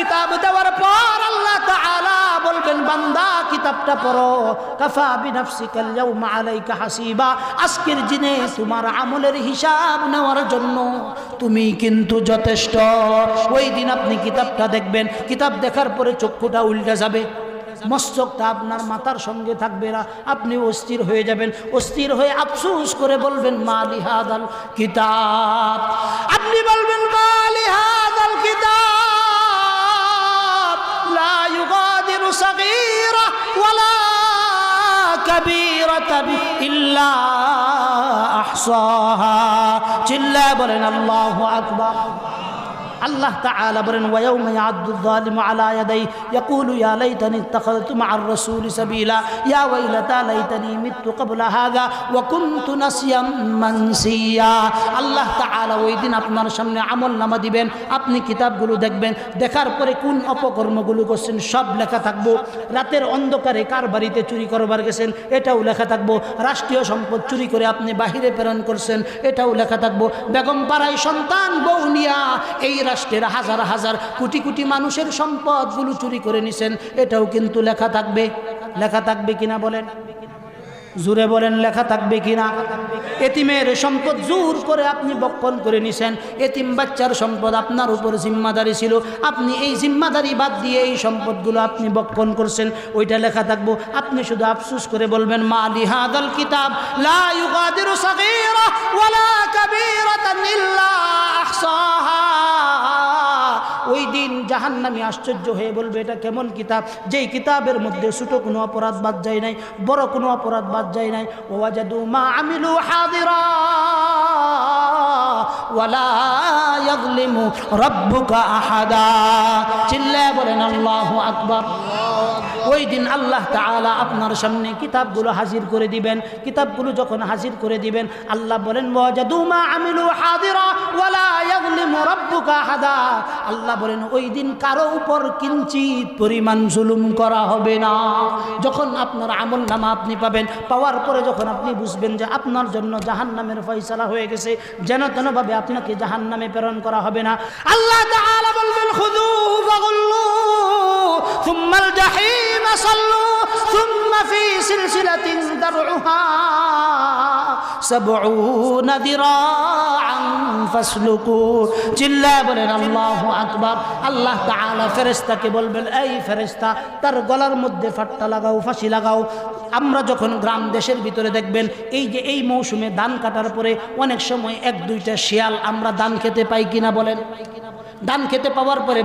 কিতাব দেওয়ার পর আল্লাহ তাআলা বলবেন বান্দা কিতাবটা পড়ো, কাফা বিনাফসিকাল ইয়াউমা আলাইকা হাসিবা, আজকের দিনে তোমার আমলের হিসাব নেওয়ার জন্য তুমি কিন্তু যথেষ্ট। ওই দিন আপনি কিতাবটা দেখবেন, কিতাব দেখার পরে চক্ষুটা উল্টে যাবে, মস্তকটা আপনার মাথার সঙ্গে থাকবে না, আপনি অস্থির হয়ে যাবেন, অস্থির হয়ে আফসোস করে বলবেন মালি হাদাল কিতাব, আপনি বলবেন মালি হাদাল কিতাব লা ইউগাদিরু সাগীরা ওয়ালা কাবীরাতান ইল্লা আহসাহা। চিল্লায়ে বলেন আল্লাহু আকবার। আল্লাহ তাআলা বলেন ওয়ায়াউমা ইয়া'আদ্দু যালিমু আলা ইয়াদাইহি ইয়াকুলু ইয়া লাইতানি ইত্তাখাযতু মা'আর রাসূলি সাবিলা ইয়া ওয়াইলাতা লাইতানি মিততু ক্বাবলা হাযা ওয়া কুনতু নাসিয়াম মানসিয়া। আল্লাহ তাআলা ওই দিন আপনার সামনে আমলনামা দিবেন, আপনি কিতাবগুলো দেখবেন, দেখার পরে কোন অপকর্মগুলো করছেন সব লেখা থাকবো। রাতের অন্ধকারে কার বাড়িতে চুরি করবার গেছেন এটাও লেখা থাকবো, রাষ্ট্রীয় সম্পদ চুরি করে আপনি বাহিরে প্রেরণ করছেন এটাও লেখা থাকবো, বেগম পাড়ায় সন্তান বউ নিয়া এই রাষ্ট্রের হাজার হাজার কোটি কোটি মানুষের সম্পদগুলো চুরি করে নিছেন এটাও কিন্তু লেখা থাকবে। লেখা থাকবে কিনা বলেন, জোরে বলেন লেখা থাকবে কিনা? এতিমের সম্পদ জোর করে আপনি বক্ষণ করে নিছেন, এতিম বাচ্চার সম্পদ আপনার উপর জিম্মাদারি ছিল, আপনি এই জিম্মাদারি বাদ দিয়ে এই সম্পদগুলো আপনি বক্ষণ করছেন, ওইটা লেখা থাকবো। আপনি শুধু আফসোস করে বলবেন মালি হাদাল কিতাব লা ইউগাদিরু সাগীরা ওয়ালা কাবীরাতান ইল্লা আহসাহা। ওই দিন জাহান্নামী আশ্চর্য হয়ে বলবে এটা কেমন কিতাব, যেই কিতাবের মধ্যে ছোট কোনো অপরাধ বাদ যায় নাই, বড় কোনো অপরাধ বাদ যায় নাই। ওয়াজাদু মা আমিলু হাদিরা ওয়ালা ইয়াযলিমু রাব্বুকা আহাদা। চিল্লায়ে বলেন আল্লাহু আকবার। ওই দিন আল্লাহ তাআলা আপনার সামনে কিতাবগুলো হাজির করে দিবেন, কিতাবগুলো যখন হাজির করে দিবেন আল্লাহ বলেন ওয়াজাদু মা আমিলু হাদিরা ওয়ালা ইয়াযলিমু রাব্বুকা আহাদা। আল্লাহ বলেন ওই দিন কারো উপর কিঞ্চিত পরিমাণ জুলুম করা হবে না। যখন আপনার আমলনামা আপনি পাবেন, পাওয়ার পরে যখন আপনি বুঝবেন যে আপনার জন্য জাহান্নামের ফয়সালা হয়ে গেছে, যেন তেনভাবে আপনাকে জাহান্নামে প্রেরণ করা হবে না, আল্লাহ তাআলা বলবেন খুযুহু ফাগুল্লু সুম্মাল জাহিম সাল্লু সুম্মা ফি সিলসিলাতিন দারউহা সাবউনা দিরাআন ফাসলুকু। চিল্লায়ে বলেন আল্লাহু আকবার। আল্লাহ তাআলা ফেরেশতাকে বলবেন এই ফেরেশতা তার গলার মধ্যে ফাট্টা লাগাও, ফাঁসি লাগাও। আমরা যখন গ্রাম দেশের ভিতরে দেখবেন এই যে এই মৌসুমে ধান কাটার পরে অনেক সময় এক দুইটা শিয়াল আমরা ধান খেতে পাই কিনা বলেন, ধান খেতে পাওয়ার পরে